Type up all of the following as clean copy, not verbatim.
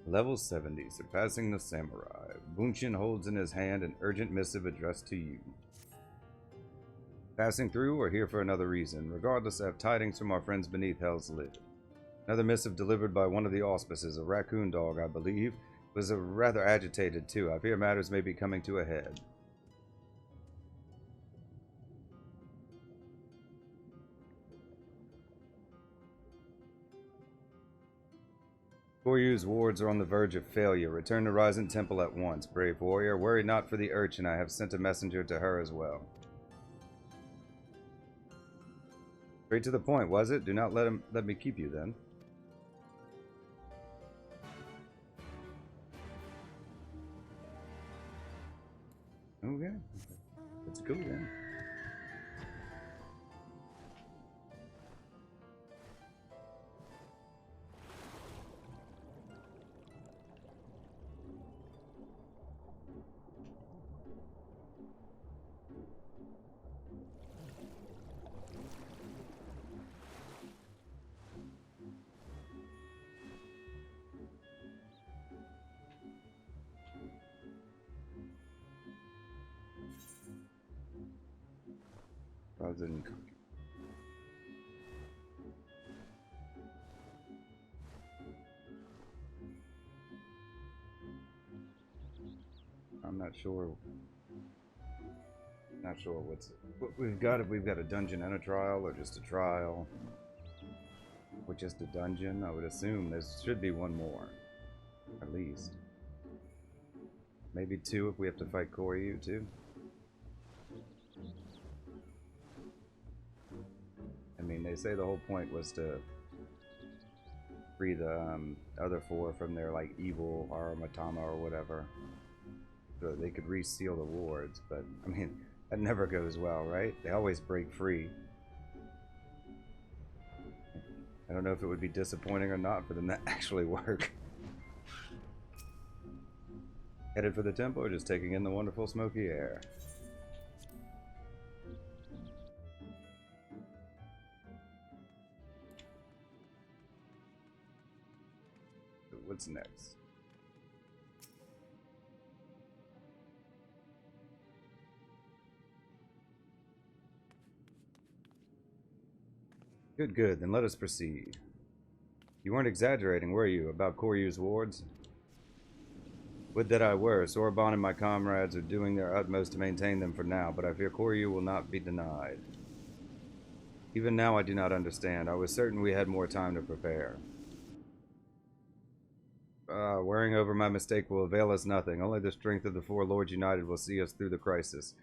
Level 70, surpassing the samurai. Bunshin holds in his hand an urgent missive addressed to you. Passing through or here for another reason. Regardless, I have tidings from our friends beneath Hell's Lid. Another missive delivered by one of the auspices, a raccoon dog, I believe, was rather agitated too. I fear matters may be coming to a head. Koryu's wards are on the verge of failure. Return to Ryzen Temple at once, brave warrior. Worry not for the urchin. I have sent a messenger to her as well. Straight to the point, was it? Do not let me keep you then. Okay. Let's go then. I'm not sure. Not sure what we've got. If we've got a dungeon and a trial, or just a trial, or just a dungeon. I would assume there should be one more, at least. Maybe two if we have to fight Koryu too. I mean, they say the whole point was to free the other four from their like evil Aramatama or whatever, so they could reseal the wards. But I mean, that never goes well, right? They always break free. I don't know if it would be disappointing or not for them to actually work. Headed for the temple or just taking in the wonderful smoky air? So what's next? Good, good. Then let us proceed. You weren't exaggerating, were you, about Koryu's wards? Would that I were. Sorbonne and my comrades are doing their utmost to maintain them for now, but I fear Koryu will not be denied. Even now I do not understand. I was certain we had more time to prepare. Worrying over my mistake will avail us nothing. Only the strength of the four lords united will see us through the crisis.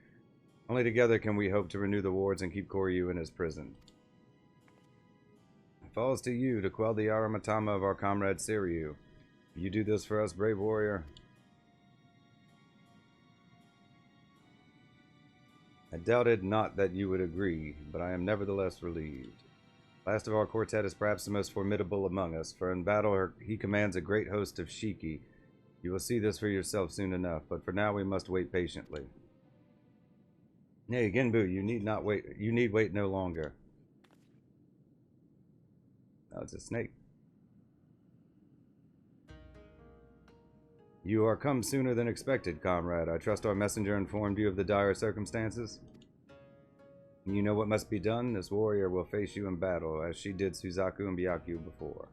Only together can we hope to renew the wards and keep Koryu in his prison. It falls to you to quell the Aramatama of our comrade Siryu. Will you do this for us, brave warrior? I doubted not that you would agree, but I am nevertheless relieved. Last of our quartet is perhaps the most formidable among us, for in battle he commands a great host of Shiki. You will see this for yourself soon enough, but for now we must wait patiently. Nay, Genbu, you need not wait. You need wait no longer. Oh, it's a snake. You are come sooner than expected, comrade. I trust our messenger informed you of the dire circumstances. You know what must be done. This warrior will face you in battle, as she did Suzaku and Byaku before.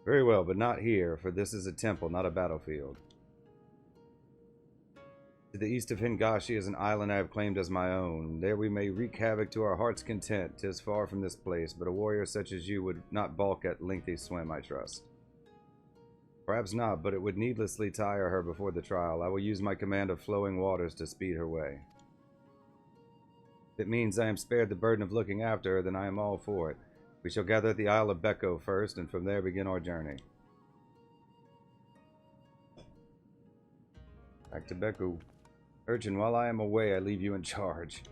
Very well, but not here, for this is a temple, not a battlefield. To the east of Hingashi is an island I have claimed as my own. There we may wreak havoc to our heart's content. 'Tis far from this place, but a warrior such as you would not balk at lengthy swim, I trust. Perhaps not, but it would needlessly tire her before the trial. I will use my command of flowing waters to speed her way. If it means I am spared the burden of looking after her, then I am all for it. We shall gather at the Isle of Beko first, and from there begin our journey. Back to Beko. Urchin, while I am away, I leave you in charge.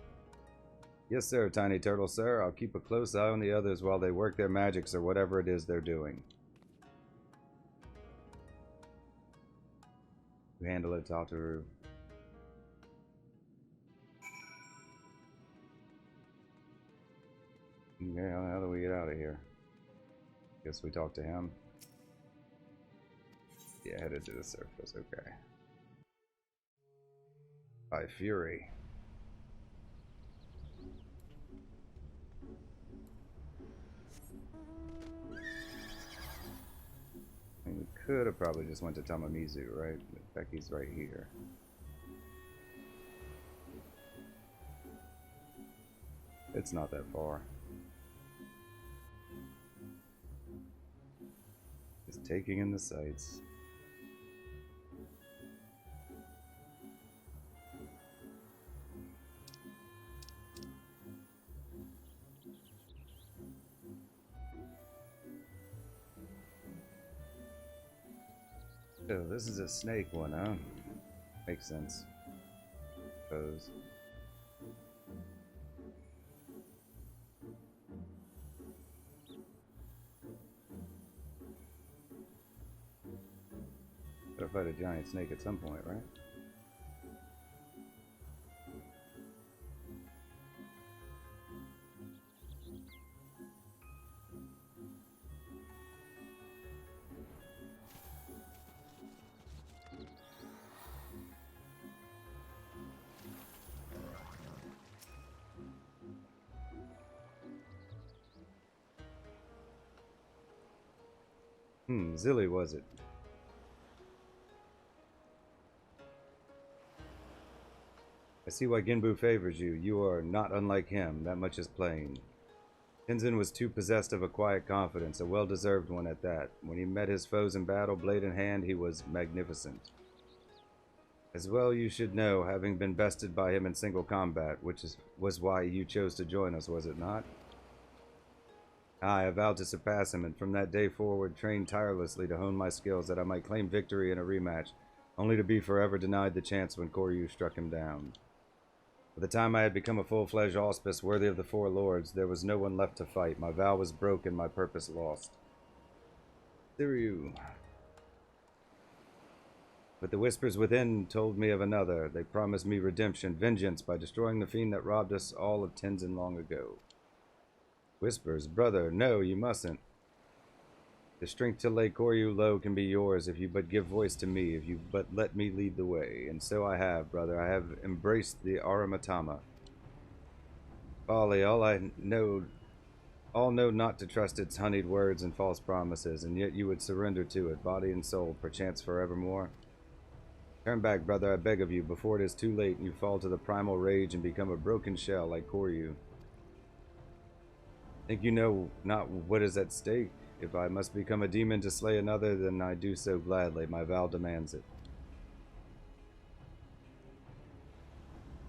Yes, sir, Tiny Turtle, sir. I'll keep a close eye on the others while they work their magics or whatever it is they're doing. You handle it, Tataru. Okay, how do we get out of here? Guess we talk to him. Yeah, headed to the surface, okay. By Fury. I mean, we could have probably just went to Tamamizu, right? Becky's right here. It's not that far. Just taking in the sights. Oh, this is a snake one, huh? Makes sense. Suppose. Gotta fight a giant snake at some point, right? Zilly was it? I see why Ginbu favors you. You are not unlike him, that much is plain. Tenzin was too possessed of a quiet confidence, a well-deserved one at that. When he met his foes in battle, blade in hand, he was magnificent. As well you should know, having been bested by him in single combat, was why you chose to join us, was it not? I vowed to surpass him, and from that day forward trained tirelessly to hone my skills that I might claim victory in a rematch, only to be forever denied the chance when Koryu struck him down. By the time I had become a full-fledged auspice worthy of the four lords, there was no one left to fight. My vow was broken, my purpose lost. Tataru. But the whispers within told me of another. They promised me redemption, vengeance, by destroying the fiend that robbed us all of Tenzin long ago. Whispers, brother, no, you mustn't. The strength to lay Koryu low can be yours if you but give voice to me, if you but let me lead the way. And so I have, brother. I have embraced the Aramatama. Folly, all know not to trust its honeyed words and false promises, and yet you would surrender to it, body and soul, perchance forevermore. Turn back, brother, I beg of you, before it is too late and you fall to the primal rage and become a broken shell like Koryu. Think you know not what is at stake? If I must become a demon to slay another, then I do so gladly. My vow demands it.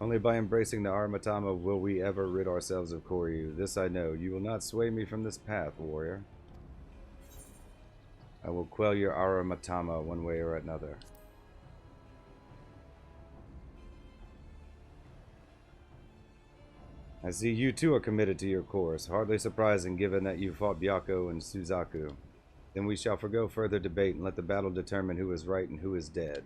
Only by embracing the Aramatama will we ever rid ourselves of Koryu. This I know. You will not sway me from this path, warrior. I will quell your Aramatama one way or another. I see you too are committed to your course, hardly surprising given that you fought Byakko and Suzaku. Then we shall forgo further debate and let the battle determine who is right and who is dead.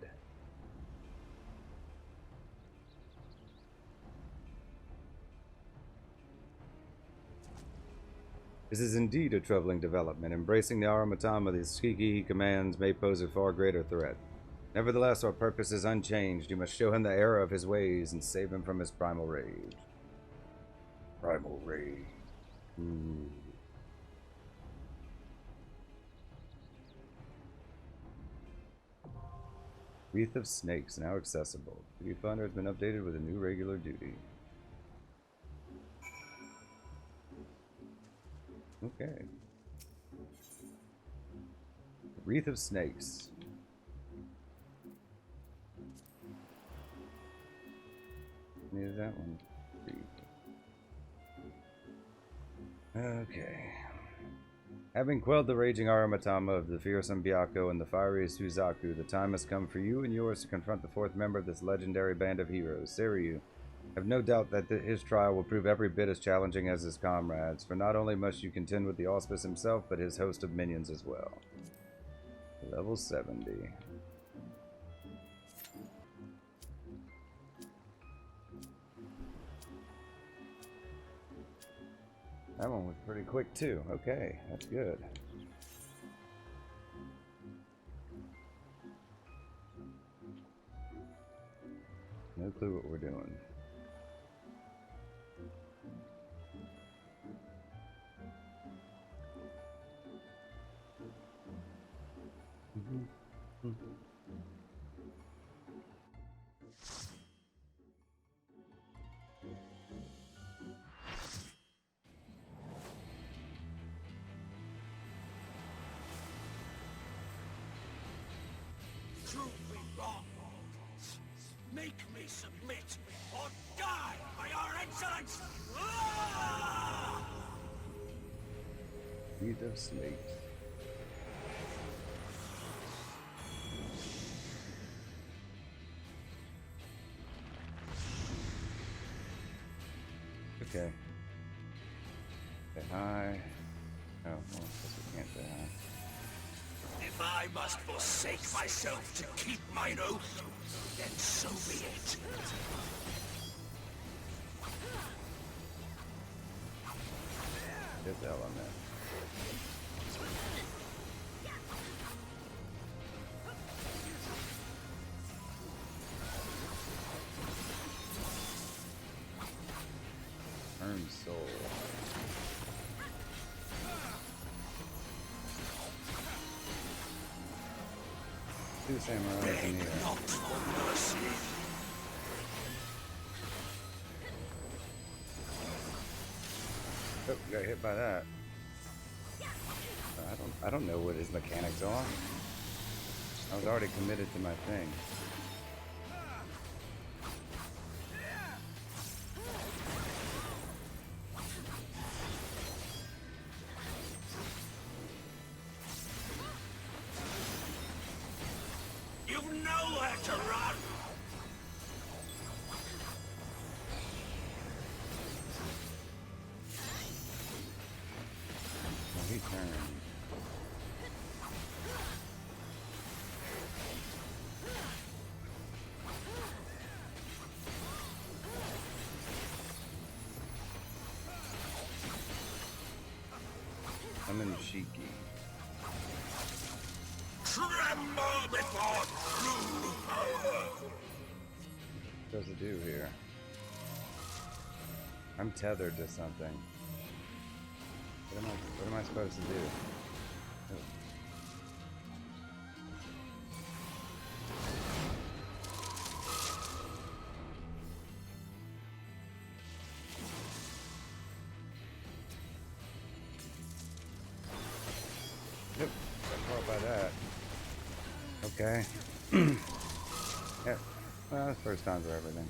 This is indeed a troubling development. Embracing the Aramatama, the Shiki he commands, may pose a far greater threat. Nevertheless, our purpose is unchanged. You must show him the error of his ways and save him from his primal rage. Primal rage. Ooh. Wreath of Snakes, now accessible. Duty Finder has been updated with a new regular duty. Okay. Wreath of Snakes. Needed that one. Okay. Having quelled the raging Aramatama of the fearsome Byakko and the fiery Suzaku, the time has come for you and yours to confront the fourth member of this legendary band of heroes, Seiryu. I have no doubt that his trial will prove every bit as challenging as his comrades, for not only must you contend with the Auspice himself, but his host of minions as well. Level 70. That one was pretty quick too. Okay, that's good. clue what we're doing. Prove me wrong. Make me submit or die by our excellence! Wreath of Slate. Okay. Say hi. Oh, well, I guess we can't say hi. If I must forsake myself to keep mine oath, then so be it. This element. Earn soul. Two samurais in here. Not for mercy. Oh, got hit by that. I don't know what his mechanics are. I was already committed to my thing. You've nowhere to run! Well, he turned. I'm in Shiki. Tremble before true power! What does it do here? I'm tethered to something. What am I supposed to do? Oh. Yep, got caught by that. Okay. Yeah. Well, that's first time for everything.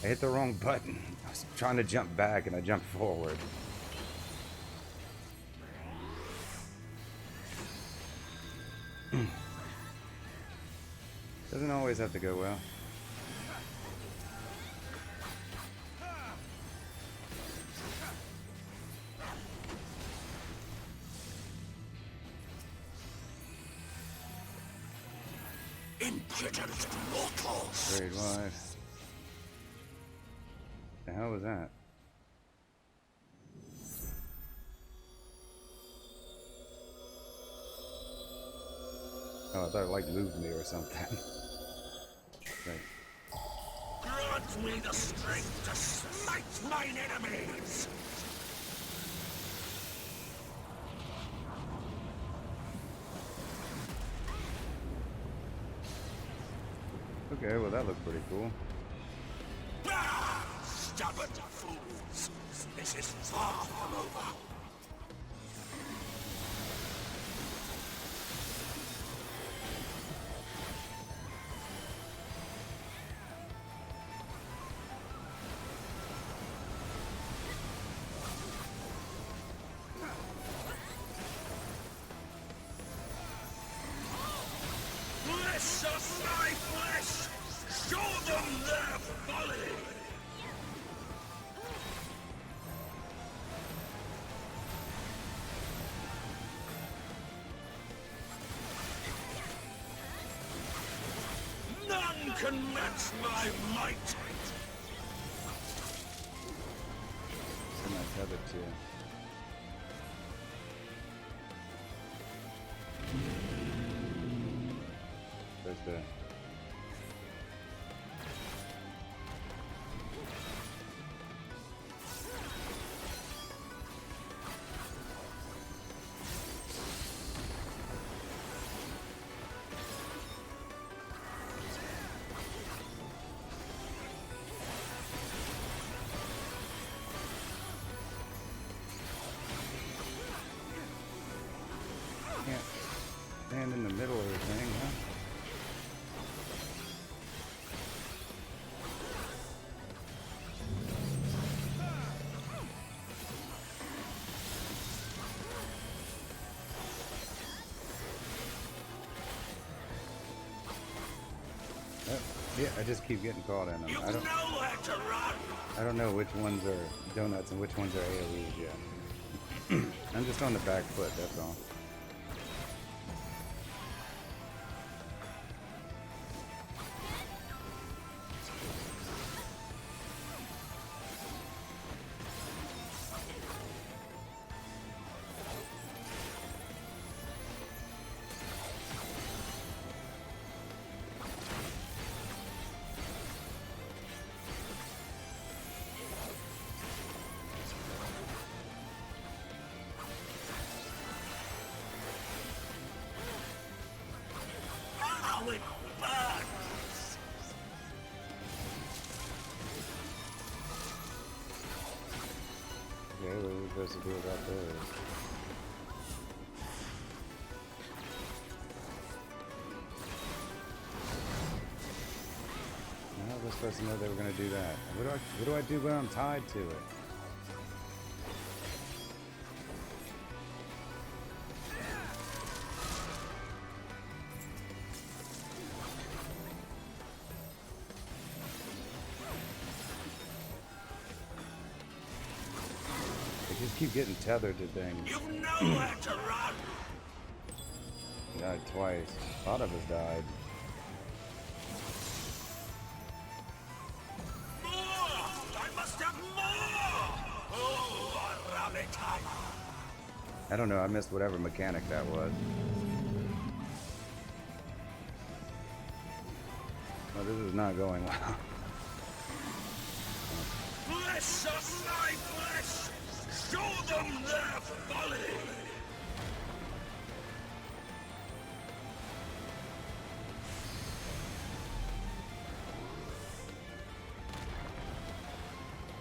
I hit the wrong button. I was trying to jump back and I jumped forward. Doesn't always have to go well. Impudent mortals! Great wife. The hell was that? Oh, I thought it like moved me or something. Okay. Grant me the strength to smite mine enemies! Okay, well that looked pretty cool. Ah, stubborn fools! This is far from over. Flesh of my flesh! Show them their folly! None can match my might! Who am I tethered to? There's the Can't stand in the middle of the thing, huh? Yeah, I just keep getting caught in them. You know where to run. I don't know which ones are donuts and which ones are AoEs yet. I'm just on the back foot, that's all. How it burns. Yeah, what are we supposed to do about those? How was I supposed to know they were going to do that? What do I do when I'm tied to it? I just keep getting tethered to things. You know where to run. Died twice. A lot of us died. More! I must have more! Oh, rabbit time. I don't know, I missed whatever mechanic that was. Well, this is not going well. Flesh of my flesh! Show them their folly!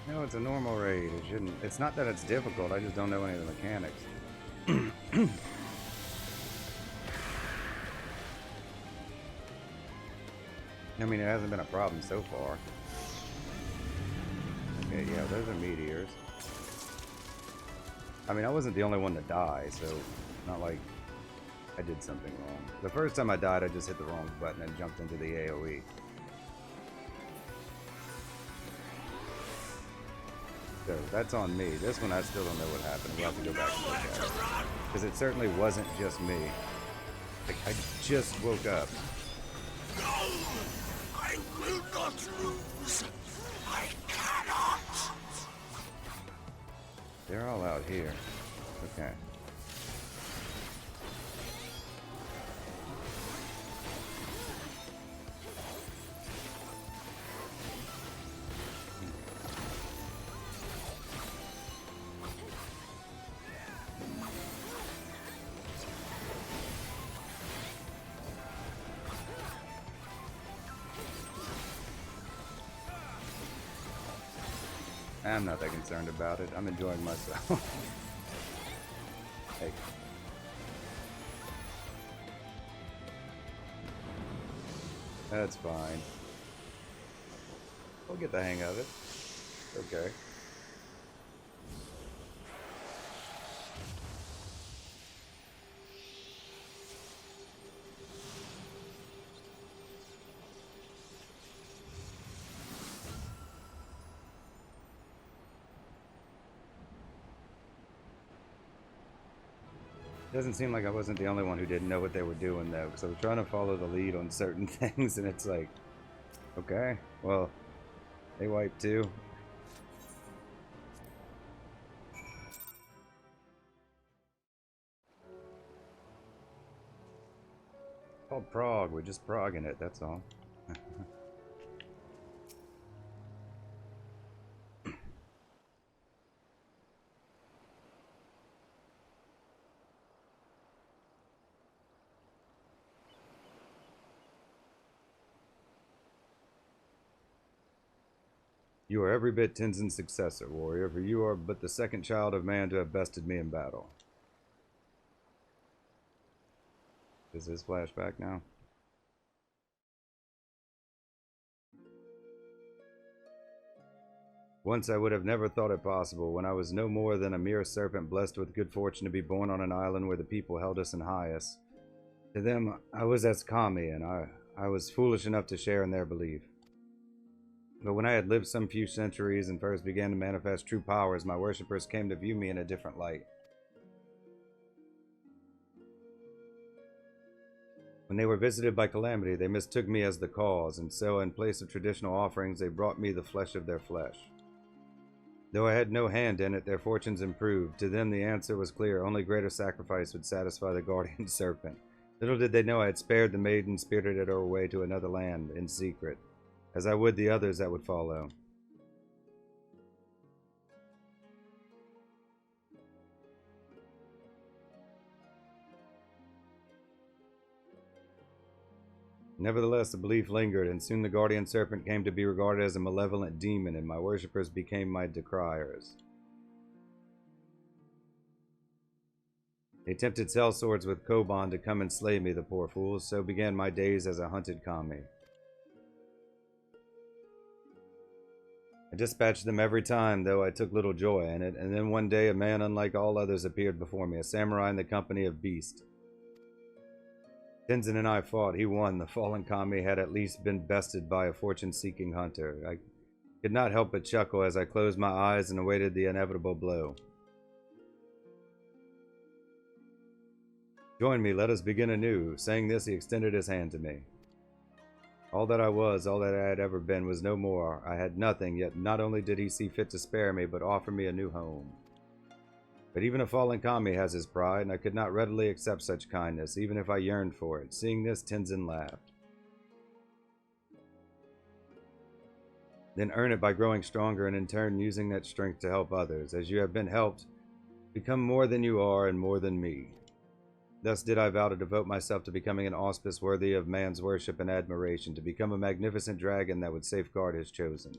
No, it's a normal raid. It shouldn't. It's not that it's difficult. I just don't know any of the mechanics. I mean, it hasn't been a problem so far. Okay, yeah, those are meteors. I mean, I wasn't the only one to die, so not like I did something wrong. The first time I died, I just hit the wrong button and jumped into the AoE. So that's on me. This one, I still don't know what happened. We'll have to go back and look at it. Because it certainly wasn't just me. Like, I just woke up. No! I will not lose! I cannot! They're all out here. Okay. I'm not that concerned about it. I'm enjoying myself. Hey. That's fine. We'll get the hang of it. Okay. Doesn't seem like I wasn't the only one who didn't know what they were doing though, because I was trying to follow the lead on certain things, and it's like, okay, well, they wiped too. It's called Prague. We're just progging it. That's all. You are every bit Tenzin's successor, warrior, for you are but the second child of man to have bested me in battle. Is this flashback now? Once I would have never thought it possible, when I was no more than a mere serpent blessed with good fortune to be born on an island where the people held us in highest. To them, I was as kami, and I was foolish enough to share in their belief. But when I had lived some few centuries and first began to manifest true powers, my worshippers came to view me in a different light. When they were visited by calamity, they mistook me as the cause, and so in place of traditional offerings, they brought me the flesh of their flesh. Though I had no hand in it, their fortunes improved. To them the answer was clear. Only greater sacrifice would satisfy the guardian serpent. Little did they know I had spared the maiden, spirited her away to another land in secret, as I would the others that would follow. Nevertheless, the belief lingered, and soon the guardian serpent came to be regarded as a malevolent demon, and my worshippers became my decriers. They tempted sellswords with Koban to come and slay me, the poor fools. So began my days as a hunted kami. I dispatched them every time, though I took little joy in it, and then one day a man unlike all others appeared before me, a samurai in the company of beasts. Tenzin and I fought. He won. The fallen kami had at least been bested by a fortune-seeking hunter. I could not help but chuckle as I closed my eyes and awaited the inevitable blow. Join me, let us begin anew. Saying this, he extended his hand to me. All that I was, all that I had ever been, was no more. I had nothing, yet not only did he see fit to spare me, but offer me a new home. But even a fallen kami has his pride, and I could not readily accept such kindness, even if I yearned for it. Seeing this, Tenzin laughed. Then earn it by growing stronger, and in turn using that strength to help others. As you have been helped, become more than you are and more than me. Thus did I vow to devote myself to becoming an auspice worthy of man's worship and admiration, to become a magnificent dragon that would safeguard his chosen.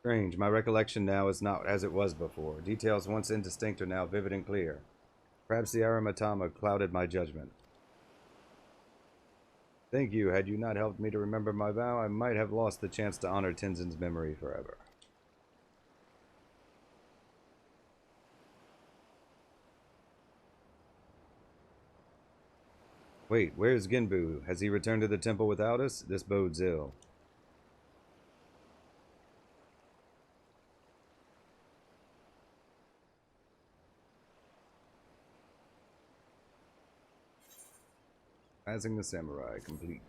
Strange, my recollection now is not as it was before. Details once indistinct are now vivid and clear. Perhaps the Aramatama clouded my judgment. Thank you. Had you not helped me to remember my vow, I might have lost the chance to honor Tenzin's memory forever. Wait, where's Ginbu? Has he returned to the temple without us? This bodes ill. Rising the Samurai, complete.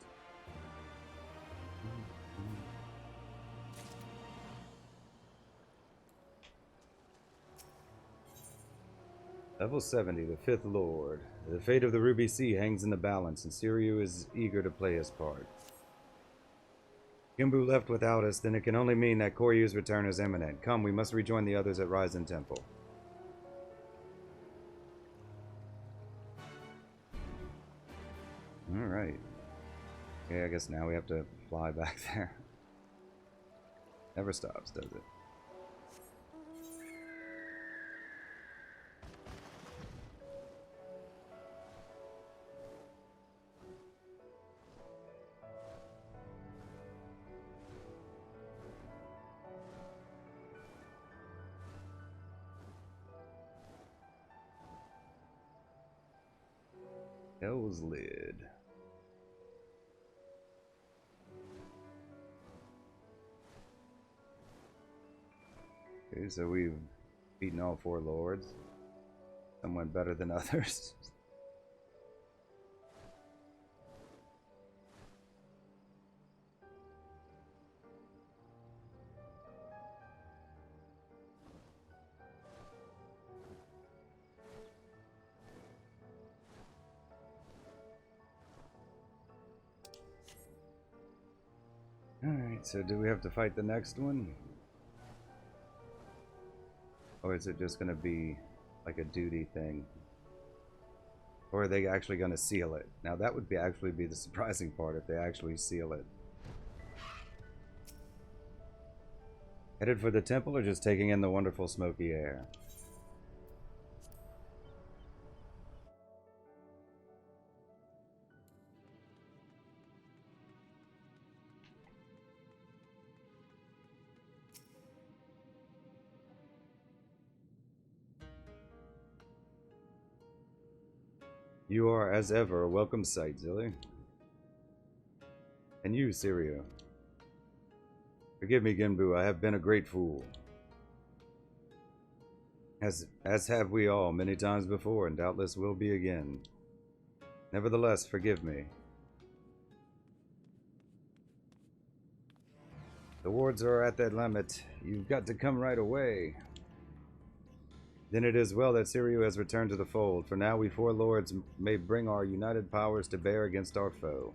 Level 70, the Fifth Lord. The fate of the Ruby Sea hangs in the balance, and Siryu is eager to play his part. Ginbu left without us, then it can only mean that Koryu's return is imminent. Come, we must rejoin the others at Ryzen Temple. Alright. Okay, I guess now we have to fly back there. Never stops, does it? Hell's Lid. Okay, so we've beaten all four lords. Some went better than others. Alright, so do we have to fight the next one? Or is it just going to be like a duty thing? Or are they actually going to seal it? Now that would actually be the surprising part if they actually seal it. Headed for the temple or just taking in the wonderful smoky air? You are, as ever, a welcome sight, Zilly. And you, Sirio. Forgive me, Genbu, I have been a great fool. As have we all, many times before, and doubtless will be again. Nevertheless, forgive me. The wards are at that limit. You've got to come right away. Then it is well that Sirio has returned to the fold, for now we four lords may bring our united powers to bear against our foe.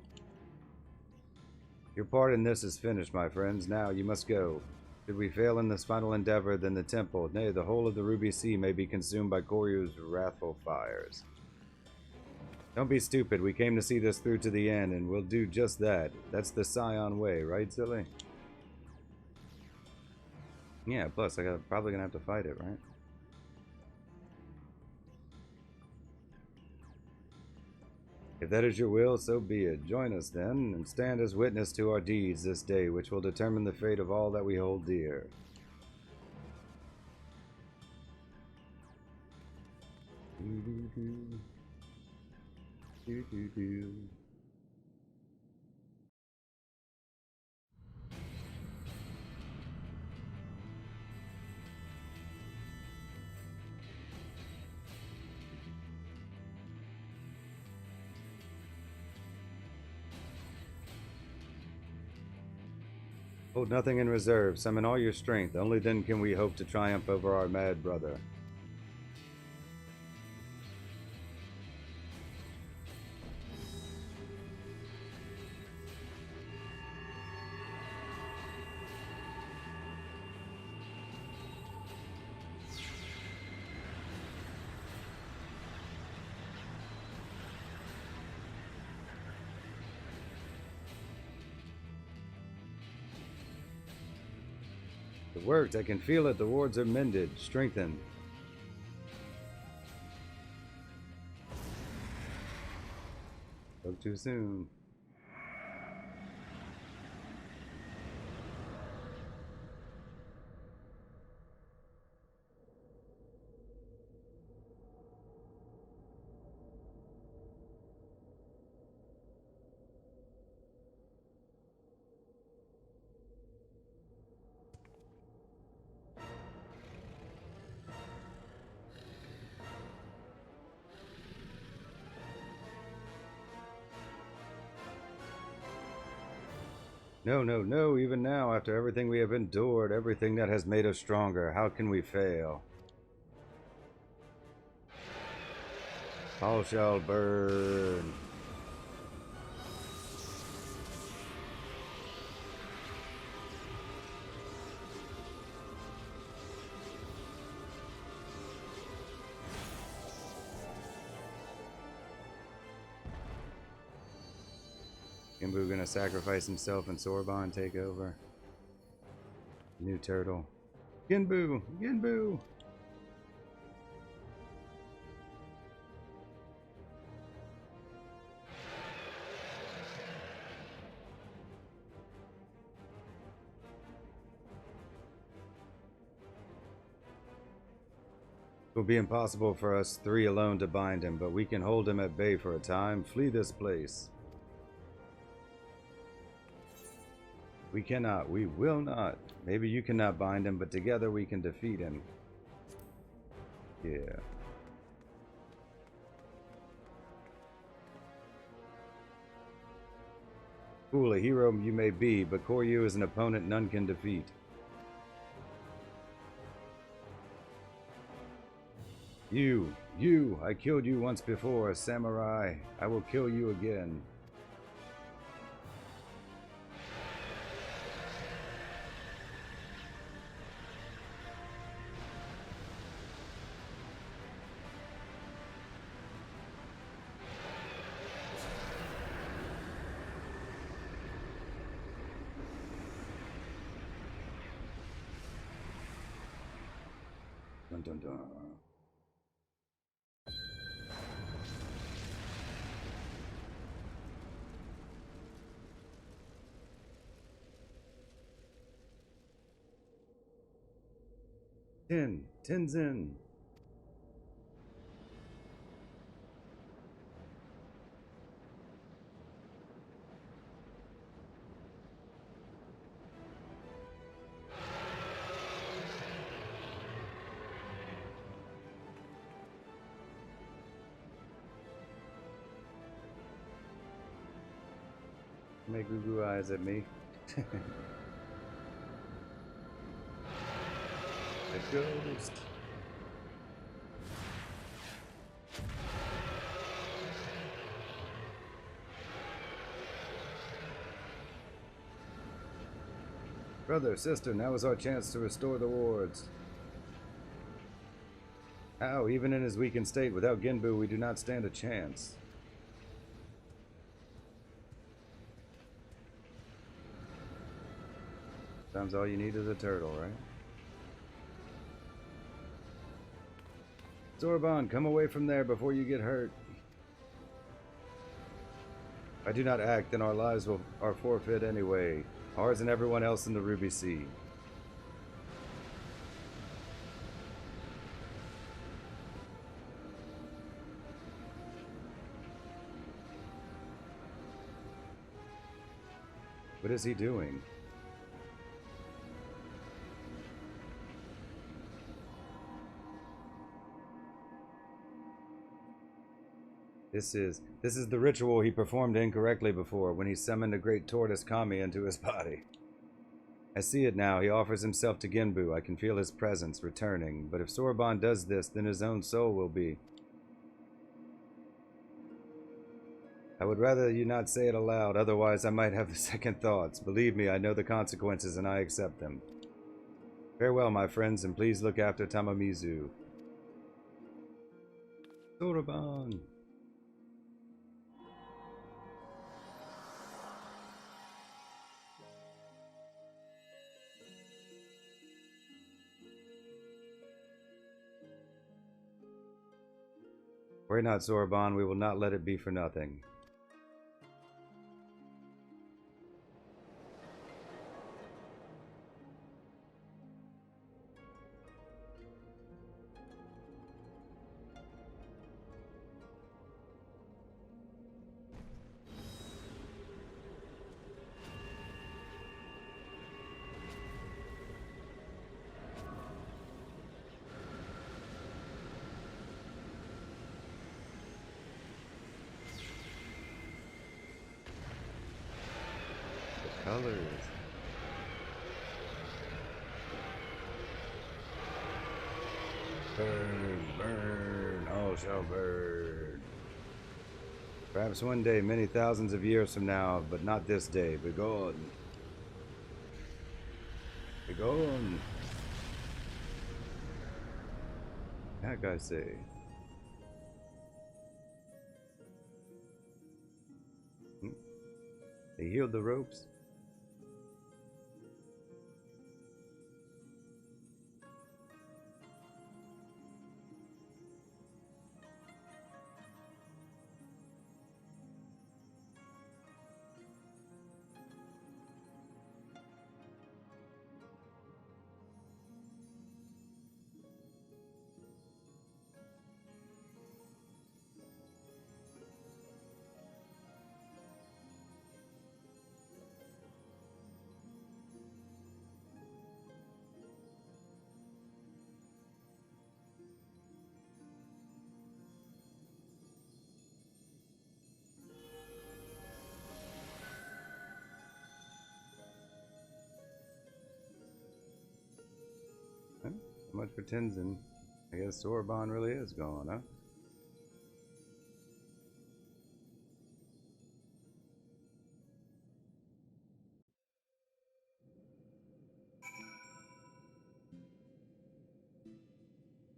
Your part in this is finished, my friends. Now you must go. Should we fail in this final endeavor, then the temple, nay, the whole of the Ruby Sea may be consumed by Koryu's wrathful fires. Don't be stupid. We came to see this through to the end, and we'll do just that. That's the Scion way, right, Silly? Yeah, plus probably gonna have to fight it, right? If that is your will, so be it. Join us then, and stand as witness to our deeds this day, which will determine the fate of all that we hold dear. Hold nothing in reserve. Summon all your strength. Only then can we hope to triumph over our mad brother. It worked. I can feel it. The wards are mended, strengthened. Spoke too soon. No, no, no, even now, after everything we have endured, everything that has made us stronger, how can we fail? All shall burn. Genbu gonna sacrifice himself and Sorbonne take over. New turtle. Genbu! Genbu! It will be impossible for us three alone to bind him, but we can hold him at bay for a time. Flee this place. We cannot. We will not. Maybe you cannot bind him, but together we can defeat him. Yeah. Fool, a hero you may be, but Koryu is an opponent none can defeat. You, I killed you once before, samurai. I will kill you again. Dun dun dun. Ten's in. Make goo goo eyes at me. The ghost. Brother, sister, now is our chance to restore the wards. How, even in his weakened state, without Genbu, we do not stand a chance. Sometimes all you need is a turtle, right? Zorban, come away from there before you get hurt. If I do not act, then our lives are forfeit anyway. Ours and everyone else in the Ruby Sea. What is he doing? This is the ritual he performed incorrectly before when he summoned a great tortoise kami into his body. I see it now. He offers himself to Genbu. I can feel his presence returning. But if Zorban does this, then his own soul will be. I would rather you not say it aloud, otherwise I might have second thoughts. Believe me, I know the consequences and I accept them. Farewell, my friends, and please look after Tamamizu. Zorban! Worry not, Zorban, we will not let it be for nothing. Colors. Burn, burn, all shall burn. Perhaps one day, many thousands of years from now, but not this day. Begone. Begone. Heck, I say. They healed the ropes. So much for Tenzin. I guess Zorban really is gone, huh?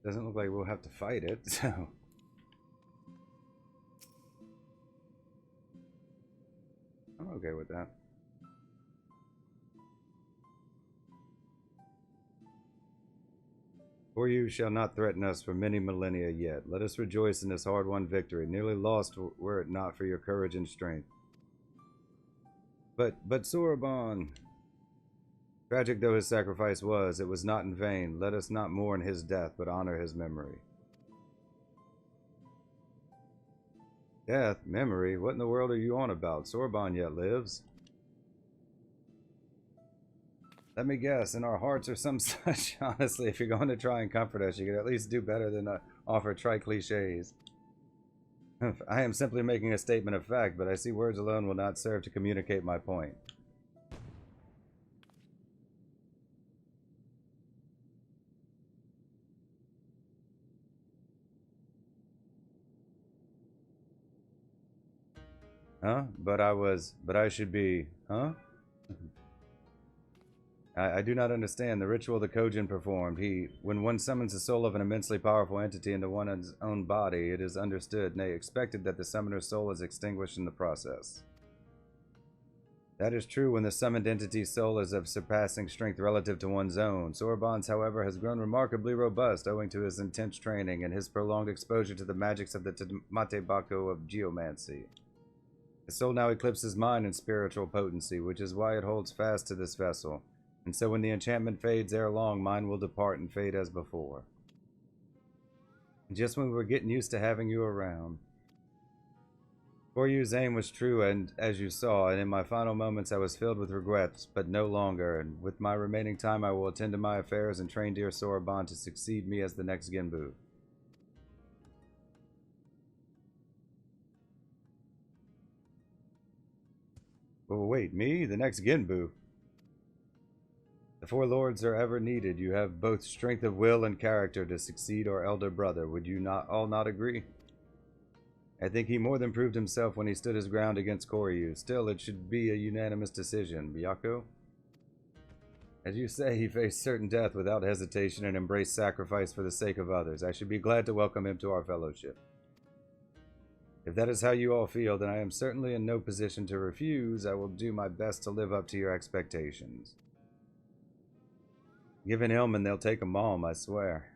Doesn't look like we'll have to fight it, so... I'm okay with that. For you shall not threaten us for many millennia yet. Let us rejoice in this hard-won victory, nearly lost were it not for your courage and strength. But Soroban, tragic though his sacrifice was, it was not in vain. Let us not mourn his death, but honor his memory. Death? Memory? What in the world are you on about? Soroban yet lives. Let me guess, in our hearts or some such. Honestly, if you're going to try and comfort us, you could at least do better than offer trite cliches. I am simply making a statement of fact, but I see words alone will not serve to communicate my point. Huh? But I should be, huh? I do not understand the ritual the Kojin performed. When one summons the soul of an immensely powerful entity into one's own body, it is understood, nay, expected that the summoner's soul is extinguished in the process. That is true when the summoned entity's soul is of surpassing strength relative to one's own. Soroban's, however, has grown remarkably robust owing to his intense training and his prolonged exposure to the magics of the Tamatebako of geomancy. His soul now eclipses mine in spiritual potency, which is why it holds fast to this vessel. And so when the enchantment fades ere long, mine will depart and fade as before. And just when we were getting used to having you around. For you's aim was true, and as you saw, and in my final moments I was filled with regrets, but no longer, and with my remaining time I will attend to my affairs and train dear Soroban to succeed me as the next Genbu. Oh, wait, me? The next Genbu? The four lords are ever needed. You have both strength of will and character to succeed our elder brother. Would you not agree? I think he more than proved himself when he stood his ground against Koryu. Still, it should be a unanimous decision. Byaku? As you say, he faced certain death without hesitation and embraced sacrifice for the sake of others. I should be glad to welcome him to our fellowship. If that is how you all feel, then I am certainly in no position to refuse. I will do my best to live up to your expectations. Give an ilm and they'll take them all, I swear.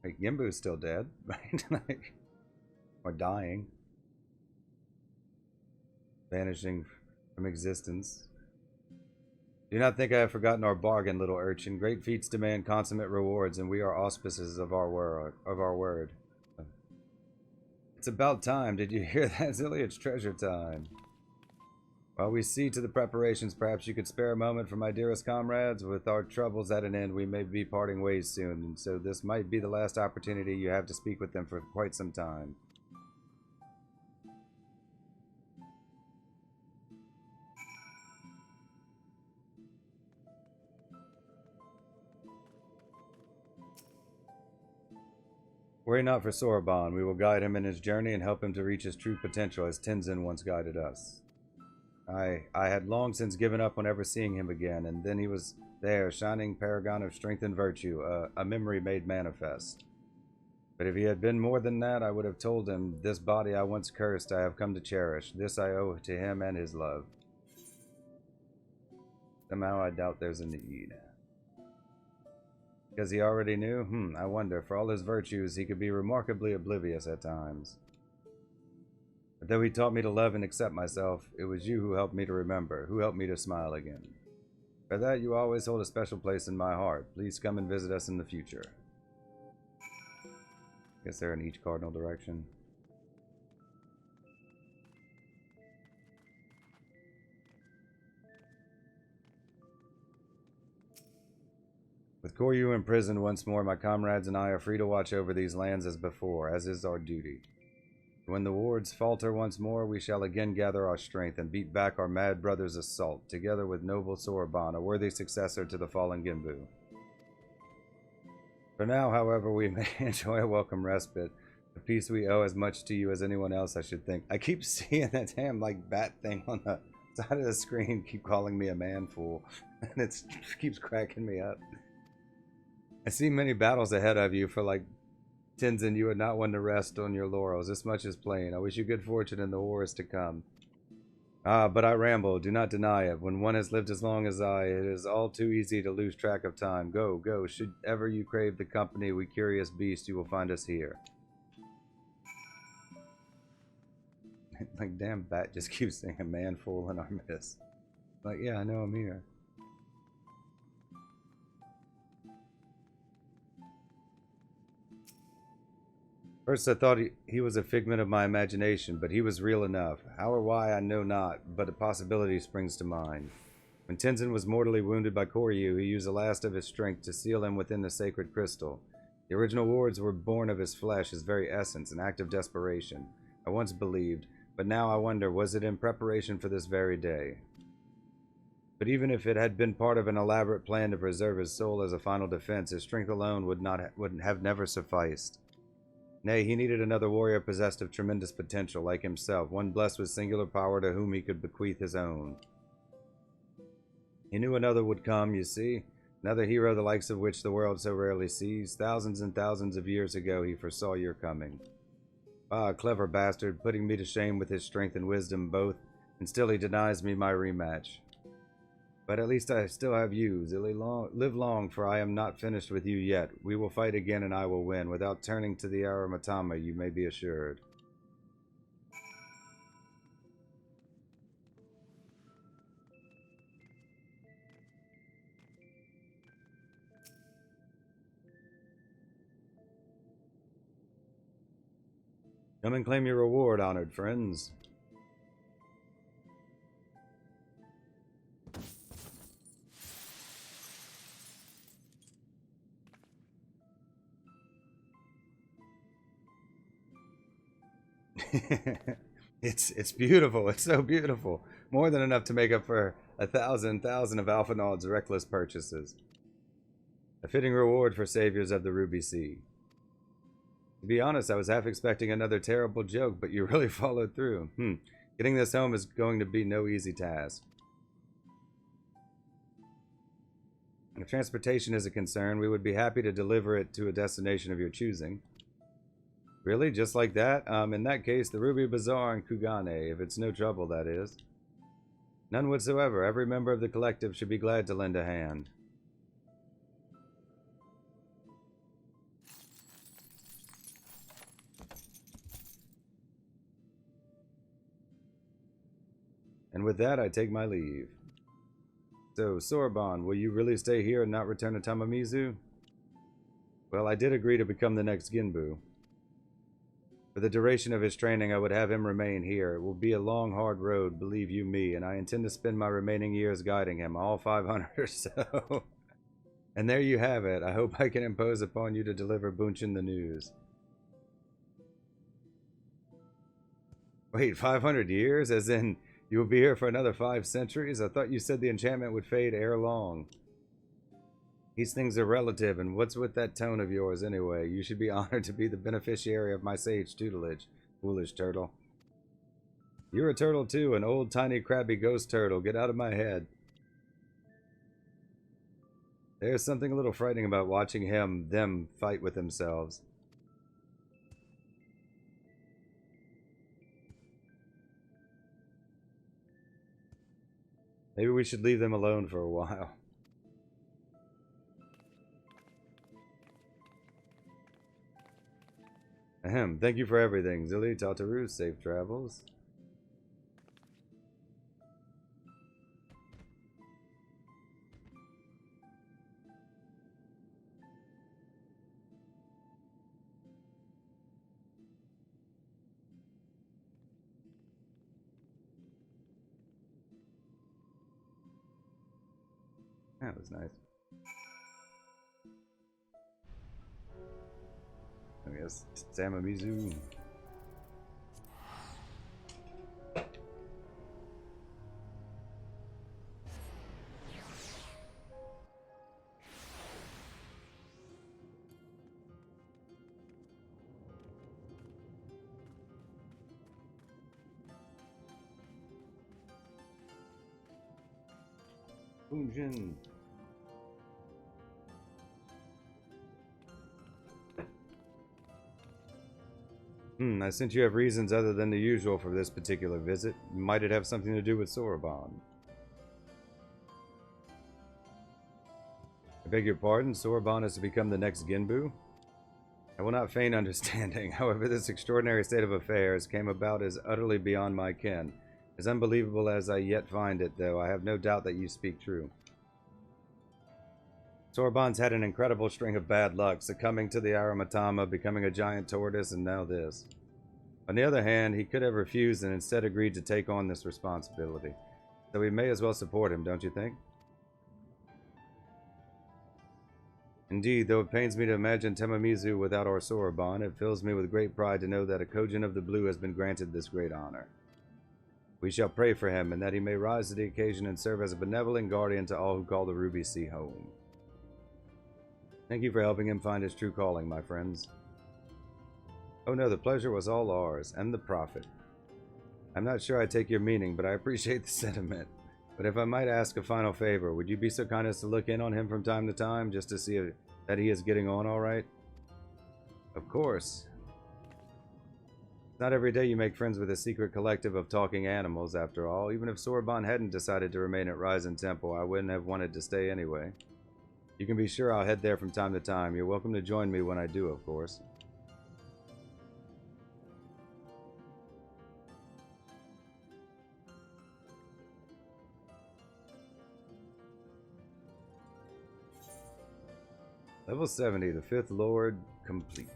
Like, Genbu's still dead, right? Or dying. Vanishing from existence. Do not think I have forgotten our bargain, little urchin. Great feats demand consummate rewards, and we are auspices of our word. It's about time. Did you hear that, Zilly? It's treasure time. While we see to the preparations, perhaps you could spare a moment for my dearest comrades. With our troubles at an end, we may be parting ways soon, and so this might be the last opportunity you have to speak with them for quite some time. Worry not for Soroban. We will guide him in his journey and help him to reach his true potential as Tenzin once guided us. I had long since given up on ever seeing him again, and then he was there, shining paragon of strength and virtue, a memory made manifest. But if he had been more than that, I would have told him, this body I once cursed I have come to cherish. This I owe to him and his love. Somehow I doubt there's a need. Because he already knew? I wonder. For all his virtues, he could be remarkably oblivious at times. But though he taught me to love and accept myself, it was you who helped me to remember, who helped me to smile again. For that, you always hold a special place in my heart. Please come and visit us in the future. Guess they're in each cardinal direction. With Koryu imprisoned once more, my comrades and I are free to watch over these lands as before, as is our duty. When the wards falter once more, we shall again gather our strength and beat back our mad brother's assault, together with noble Soroban, a worthy successor to the fallen Genbu. For now, however, we may enjoy a welcome respite, a peace we owe as much to you as anyone else, I should think. I keep seeing that damn, bat thing on the side of the screen keep calling me a man fool, and it keeps cracking me up. I see many battles ahead of you, for Tenzin, you are not one to rest on your laurels. This much is plain. I wish you good fortune in the wars to come. Ah, but I ramble. Do not deny it. When one has lived as long as I, it is all too easy to lose track of time. Go, go. Should ever you crave the company, we curious beast, you will find us here. Like, damn bat just keeps saying a man fool in our midst. Like, yeah, I know I'm here. First I thought he was a figment of my imagination, but he was real enough. How or why I know not, but a possibility springs to mind. When Tenzin was mortally wounded by Koryu, he used the last of his strength to seal him within the sacred crystal. The original wards were born of his flesh, his very essence, an act of desperation. I once believed, but now I wonder, was it in preparation for this very day? But even if it had been part of an elaborate plan to preserve his soul as a final defense, his strength alone would have never sufficed. Nay, he needed another warrior possessed of tremendous potential, like himself, one blessed with singular power to whom he could bequeath his own. He knew another would come, you see, another hero the likes of which the world so rarely sees. Thousands and thousands of years ago he foresaw your coming. Ah, clever bastard, putting me to shame with his strength and wisdom both, and still he denies me my rematch. But at least I still have you. Live long, for I am not finished with you yet. We will fight again, and I will win. Without turning to the Aramatama, you may be assured. Come and claim your reward, honored friends. It's beautiful. It's so beautiful. More than enough to make up for 1,000 of Alphinaud's reckless purchases. A fitting reward for saviors of the Ruby Sea. To be honest, I was half expecting another terrible joke, but you really followed through. Getting this home is going to be no easy task. If transportation is a concern, we would be happy to deliver it to a destination of your choosing. Really? Just like that? In that case, the Ruby Bazaar in Kugane, if it's no trouble, that is. None whatsoever. Every member of the collective should be glad to lend a hand. And with that, I take my leave. So, Sorbonne, will you really stay here and not return to Tamamizu? Well, I did agree to become the next Ginbu. For the duration of his training, I would have him remain here. It will be a long, hard road, believe you me, and I intend to spend my remaining years guiding him, all 500 or so. And there you have it. I hope I can impose upon you to deliver Bunchen the news. Wait, 500 years? As in, you will be here for another 5 centuries? I thought you said the enchantment would fade ere long. These things are relative, and what's with that tone of yours anyway? You should be honored to be the beneficiary of my sage tutelage, foolish turtle. You're a turtle too, an old tiny crabby ghost turtle. Get out of my head. There's something a little frightening about watching them fight with themselves. Maybe we should leave them alone for a while. Ahem. Thank you for everything, Zilly. Tataru, safe travels. That was nice. I guess Tamamizu. Bunjin. Since you have reasons other than the usual for this particular visit, might it have something to do with Soroban? I beg your pardon, Soroban is to become the next Ginbu? I will not feign understanding. However, this extraordinary state of affairs came about as utterly beyond my ken. As unbelievable as I yet find it, though, I have no doubt that you speak true. Soroban's had an incredible string of bad luck, succumbing to the Aramatama, becoming a giant tortoise, and now this. On the other hand, he could have refused and instead agreed to take on this responsibility. So we may as well support him, don't you think? Indeed, though it pains me to imagine Temamizu without our Soroban, it fills me with great pride to know that a Kojin of the Blue has been granted this great honor. We shall pray for him, and that he may rise to the occasion and serve as a benevolent guardian to all who call the Ruby Sea home. Thank you for helping him find his true calling, my friends. Oh no, the pleasure was all ours, and the profit. I'm not sure I take your meaning, but I appreciate the sentiment. But if I might ask a final favor, would you be so kind as to look in on him from time to time, just to see that he is getting on all right? Of course. Not every day you make friends with a secret collective of talking animals, after all. Even if Soroban hadn't decided to remain at Ryzen Temple, I wouldn't have wanted to stay anyway. You can be sure I'll head there from time to time. You're welcome to join me when I do, of course. Level 70, the 5th Lord, complete.